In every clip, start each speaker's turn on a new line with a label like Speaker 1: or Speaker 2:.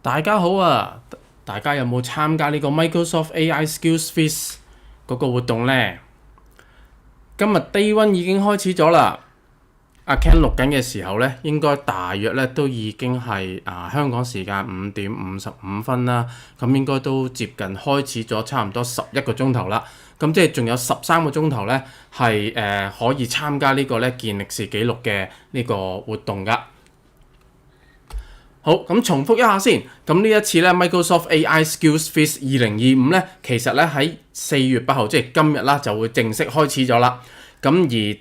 Speaker 1: 大家好啊！大家有冇參加呢個 Microsoft AI Skills Fest 嗰個活動呢？今日 Day One 已經開始咗啦。阿 Ken 錄緊嘅時候呢，應該大約呢都已經係香港時間5:55啦。咁應該都接近開始咗差唔多11個鐘頭啦。咁即係仲有13個鐘頭呢，係可以參加呢個呢健力士紀錄嘅呢個活動㗎。好，咁重複一下先。咁呢一次咧 Microsoft AI Skills Fest 2025咧，其實咧喺4月8號，即係今日啦，就會正式開始咗啦。咁而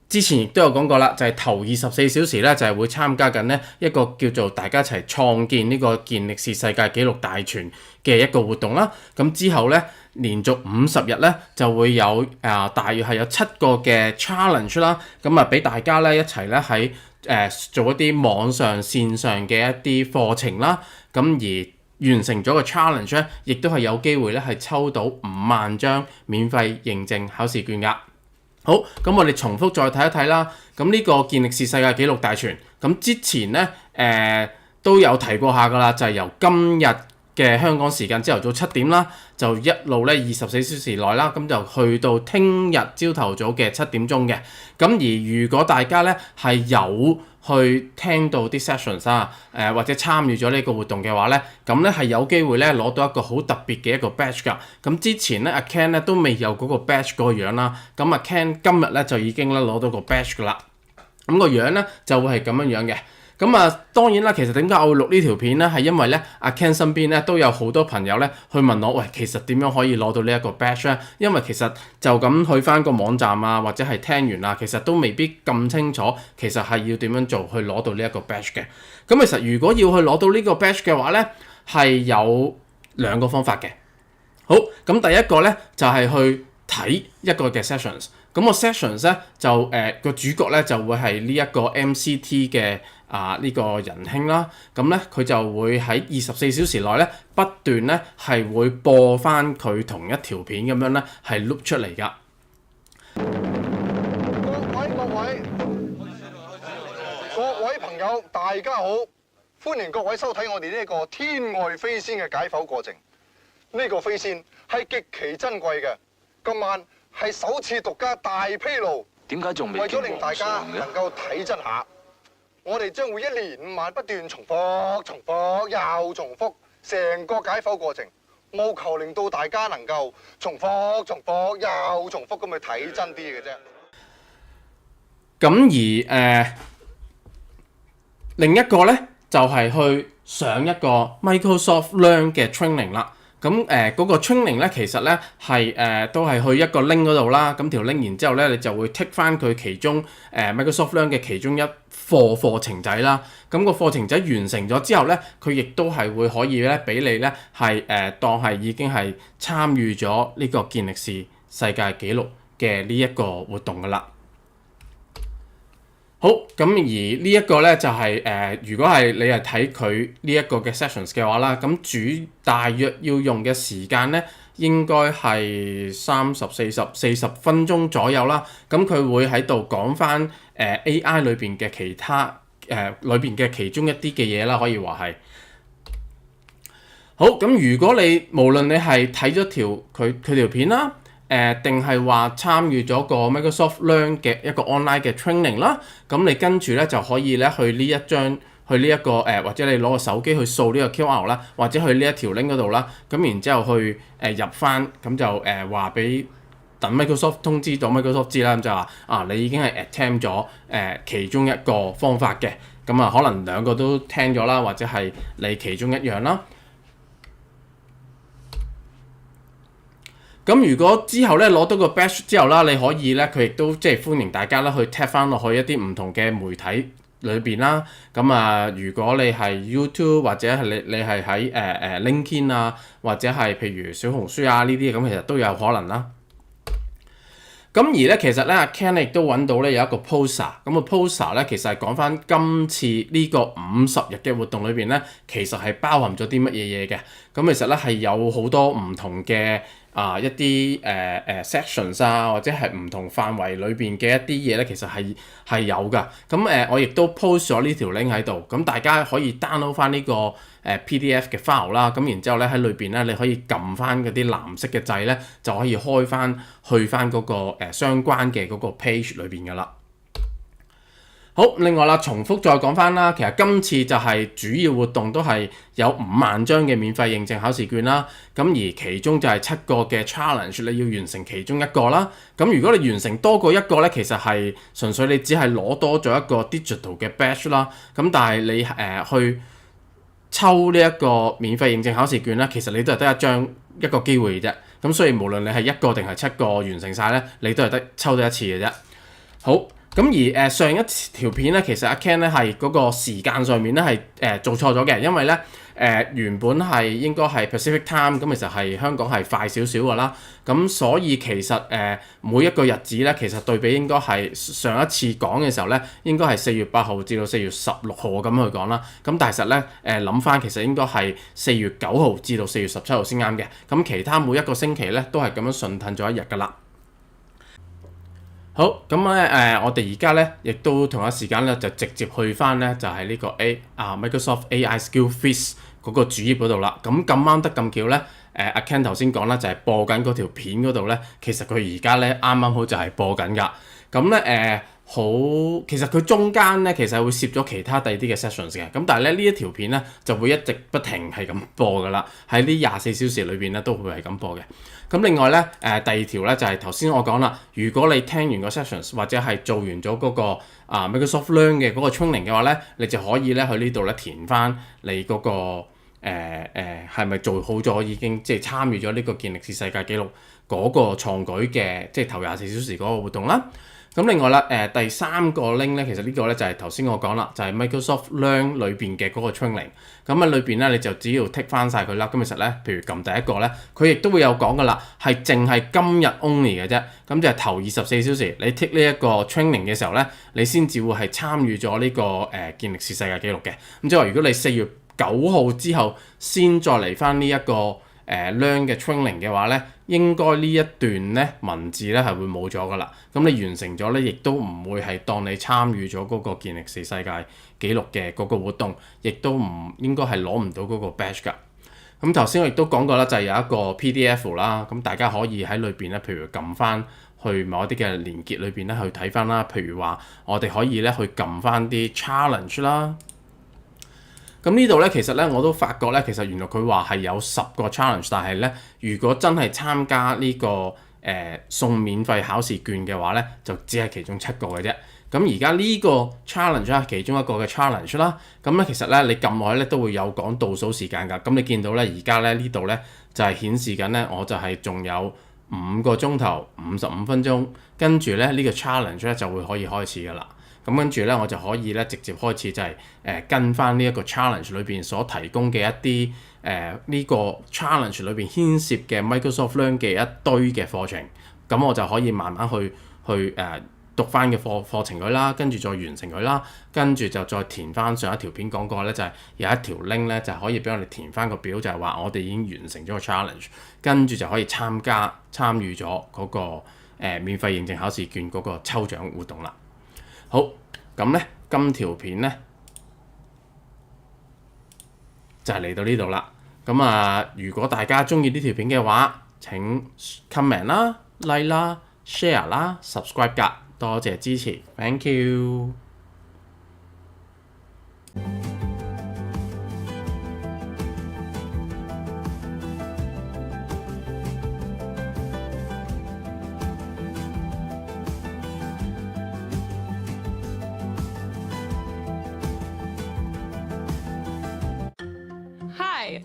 Speaker 1: 之前亦都有講過啦，就係頭24小時咧，就係會參加緊呢一個叫做大家一齊創建呢個健力士世界紀錄大全嘅一個活動啦。咁之後咧，連續50日咧就會有大約係有7個嘅 challenge 啦。咁俾大家咧一齊咧喺做一啲網上線上嘅一啲課程啦，咁而完成咗個 challenge 咧，亦都係有機會咧係抽到5萬張免費認證考試券㗎。好，咁我哋重複再睇一睇啦。咁呢個健力士世界紀錄大全，咁之前咧都有提過下㗎啦，就係由今日嘅香港時間朝頭早7點啦，就一路咧24小時內啦，咁就去到聽日朝頭早嘅7點鐘嘅。咁而如果大家咧係有去聽到啲 sessions 或者參與咗呢個活動嘅話咧，咁咧係有機會咧攞到一個好特別嘅一個 badge 㗎。咁之前咧阿 Ken 咧都未有嗰個 badge 嗰個樣啦，咁阿 Ken 今日咧就已經咧攞到個 badge 㗎啦。咁個樣咧就會係咁樣樣嘅。咁當然啦，其實點解我會錄呢條片咧？係因為咧，阿 Ken 身邊咧都有好多朋友咧去問我，喂，其實點樣可以攞到呢一個 badge 咧？因為其實就咁去翻個網站或者係聽完啦，其實都未必咁清楚，其實係要點樣做去攞到呢一個 badge 嘅。咁其實如果要去攞到呢個 badge 嘅話咧，係有2個方法嘅。好，咁第一個咧就係去睇一個嘅 sessions。咁個 sessions 咧就個主角咧就會係呢一個 MCT 嘅呢個仁兄啦。咁咧佢就會喺24小時內咧不斷咧係會播翻佢同一條片咁樣咧係 loop 出嚟㗎。
Speaker 2: 各位朋友，大家好，歡迎各位收睇我哋呢一個天外飛仙嘅解剖過程。呢個飛仙係極其珍貴嘅，今晚係首次獨家大披露。
Speaker 3: 點解仲未？
Speaker 2: 為咗令大家能夠睇真下，我哋將會1連5晚不斷重複、重複又重複成個解剖過程，務求令到大家能夠重複、重複又重複咁去睇真啲嘅啫。
Speaker 1: 咁而另一個咧就係去上一個 Microsoft Learn 嘅 training 啦。咁嗰個 training 咧，其實咧係都係去一個 link 嗰度啦。咁條 link 然之後咧，你就會 tick 翻佢其中Microsoft Learn 嘅其中一課程仔啦。咁個課程仔完成咗之後咧，佢亦都係會可以咧俾你咧係當係已經係參與咗呢個健力士世界紀錄嘅呢一個活動噶啦。好，咁而呢一個咧就係如果係你係睇佢呢一個嘅 sessions 嘅話啦，咁大約要用嘅時間咧應該係40分鐘左右啦。咁佢會喺度講翻AI 裏邊嘅其他裏邊嘅其中一啲嘅嘢啦，可以話係。好，咁如果你無論你係睇咗佢條片啦，定係話參與咗個 Microsoft Learn 嘅一個 online 嘅 training 啦，咁你跟住咧就可以咧去呢一個或者你攞個手機去掃呢個 QR 啦，或者去呢一條 link 嗰度啦，咁然之後去入翻，咁就話俾等 Microsoft 通知到 Microsoft 知啦，咁就話你已經係 attempt 咗其中一個方法嘅，咁可能2個都聽咗啦，或者係你其中一樣啦。咁如果之後咧攞到個 badge 之後啦，你可以咧佢亦都即係歡迎大家啦去 tap 翻落去一啲唔同嘅媒體裏邊啦。咁如果你係 YouTube 或者係你係喺LinkedIn或者係譬如小紅書呢啲，咁其實都有可能啦。咁而咧其實咧阿 Ken 亦都揾到咧有一個 poster，咁個 poster 咧其實係講翻今次呢個50日嘅活動裏邊咧，其實係包含咗啲乜嘢嘢嘅。咁其實咧係有好多唔同嘅一啲sections 啊，或者係唔同範圍裏邊嘅一啲嘢咧，其實係有㗎。咁我亦都 post 咗呢條 link 喺度，咁大家可以 download 翻呢個PDF 嘅 file 啦。咁然之後咧喺裏邊咧，你可以撳翻嗰啲藍色嘅掣咧，就可以開翻去翻嗰個相關嘅嗰個 page 裏邊㗎啦。好，另外啦，重複再講翻啦，其實今次就係主要活動都係有5萬張嘅免費認證考試卷啦，咁而其中就係7個嘅 challenge 你要完成其中一個啦。咁如果你完成多過一個咧，其實係純粹你只係攞多咗一個 digital 嘅 badge 啦。咁但係你去抽呢一個免費認證考試卷咧，其實你都係得一個機會嘅啫。咁所以無論你係1個定係7個完成晒咧，你都係得抽到一次嘅啫。好。咁而上一條片咧，其實阿 Ken 咧係嗰個時間上面咧係做錯咗嘅，因為咧原本係應該係 Pacific Time，咁其實係香港係快少少㗎啦。咁所以其實每一個日子咧，其實對比應該係上一次講嘅時候咧，應該係4月8號至到4月16號咁去講啦。咁但係實咧諗翻，其實應該係4月9號至到4月17號先啱嘅。咁其他每一個星期咧都係咁樣順騰咗一日㗎啦。好，咁咧我哋而家咧亦都同一時間咧就直接去翻咧就係呢個Microsoft AI Skill Quiz 嗰個主頁嗰度啦。咁啱得咁巧咧，阿 Ken 頭先講啦，就係播緊嗰條片嗰度咧，其實佢而家咧啱啱好就係播緊㗎。咁咧其實佢中間咧其實會攝咗其他第二啲嘅 sessions 嘅。咁但係咧呢一條片咧就會一直不停係咁播㗎啦。喺呢24小時裏邊咧都會係咁播嘅。咁另外咧第二條咧就係頭先我講啦，如果你聽完個 sessions 或者係做完咗嗰個Microsoft Learn 嘅嗰個 training 嘅話咧，你就可以咧去呢度咧填翻你嗰個係咪做好咗，已經即係參與咗呢個健力士世界紀錄嗰個創舉嘅，即係頭24小時嗰個活動啦。咁另外啦，第3個 link 咧，其實呢個咧就係頭先我講啦，就係 Microsoft Learn 裏邊嘅嗰個 training。咁喺裏邊咧，你就只要 tick 翻晒佢啦。咁其實咧，譬如撳第一個咧，佢亦都會有講噶啦，係淨係今日 only 嘅啫。咁就係頭24小時，你 tick 呢一個 training 嘅時候咧，你先至會係參與咗呢個健力士世界紀錄嘅。咁即係話，如果你4月9號之後先再嚟翻呢一個learn 嘅 training 嘅話咧，應該呢一段咧文字咧係會冇咗噶啦。咁你完成咗咧，亦都唔會係當你參與咗嗰個健力士世界紀錄嘅嗰個活動，亦都唔應該係攞唔到嗰個 badge 㗎。咁頭先我亦都講過啦，就係有一個 PDF 啦，咁大家可以喺裏邊咧，譬如撳翻去某一啲嘅連結裏邊咧去睇翻啦。譬如話我哋可以咧去撳翻啲 challenge 啦。咁呢度咧，其實咧我都發覺咧，其實原來佢話係有10個 challenge， 但係咧如果真係參加呢個送免費考試卷嘅話咧，就只係其中7個嘅啫。咁而家呢個 challenge 係其中一個嘅 challenge 啦。咁咧其實咧你撳落去咧都會有講倒數時間㗎。咁你見到咧而家咧呢度咧就係顯示緊咧，我就係仲有5個鐘頭55分鐘，跟住咧呢個 challenge 咧就會可以開始㗎啦。咁跟住咧，我就可以咧直接開始就係跟翻呢一個 challenge 裏邊所提供嘅一啲呢個 challenge 裏邊牽涉嘅 Microsoft Learn 嘅一堆嘅課程。咁我就可以慢慢去讀翻嘅課程佢啦，跟住再完成佢啦，跟住就再填翻上一條片講過咧，就係有一條 link 咧就可以俾我哋填翻個表，就係話我哋已經完成咗個 challenge，跟住就可以參與咗嗰個免費認證考試卷嗰個抽獎活動啦。好，咁咧，今條片咧就係嚟到呢度啦。咁如果大家中意呢條片嘅話，請 comment 啦、like 啦、share 啦、subscribe 㗎，多謝支持 ，thank you。Hi!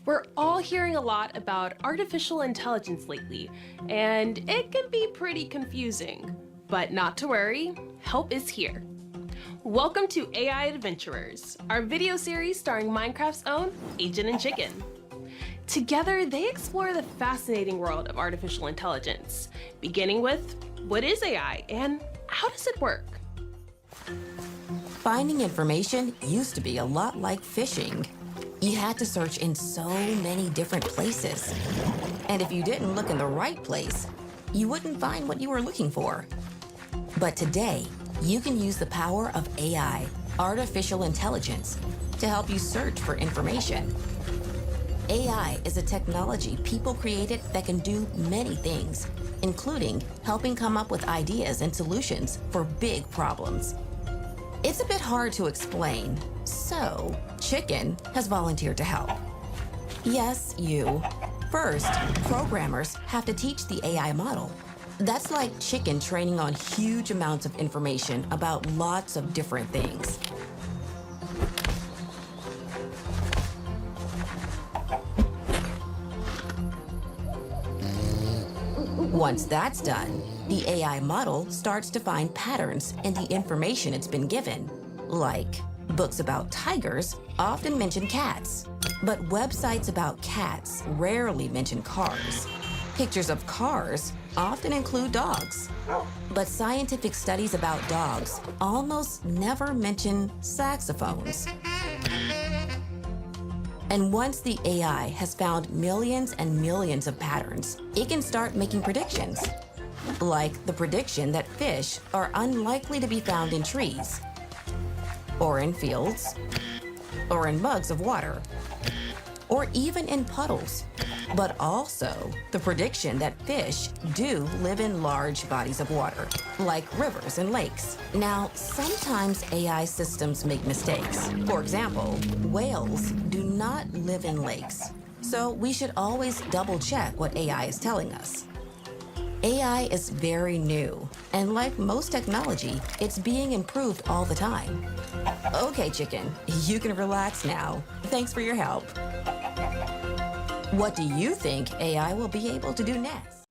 Speaker 3: We're all hearing a lot about artificial intelligence lately, and it can be pretty confusing. But not to worry, help is here. Welcome to AI Adventurers, our video series starring Minecraft's own Agent and Chicken. Together, they explore the fascinating world of artificial intelligence, beginning with what is AI and how does it work?
Speaker 4: Finding information used to be a lot like fishing. You had to search in so many different places. And if you didn't look in the right place, you wouldn't find what you were looking for. But today, you can use the power of AI, artificial intelligence, to help you search for information. AI is a technology people created that can do many things, including helping come up with ideas and solutions for big problems. It's a bit hard to explain, so Chicken has volunteered to help. Yes, you. First, programmers have to teach the AI model. That's like Chicken training on huge amounts of information about lots of different things. Once that's done, the AI model starts to find patterns in the information it's been given. Like, books about tigers often mention cats, but websites about cats rarely mention cars. Pictures of cars often include dogs, but scientific studies about dogs almost never mention saxophones. And once the AI has found millions and millions of patterns, it can start making predictions. Like the prediction that fish are unlikely to be found in trees, or in fields, or in mugs of water, or even in puddles, but also the prediction that fish do live in large bodies of water, like rivers and lakes. Now, sometimes AI systems make mistakes. For example, whales do not live in lakes, so we should always double-check what AI is telling us. AI is very new, and like most technology, it's being improved all the time. Okay, Chicken, you can relax now. Thanks for your help. What do you think AI will be able to do next?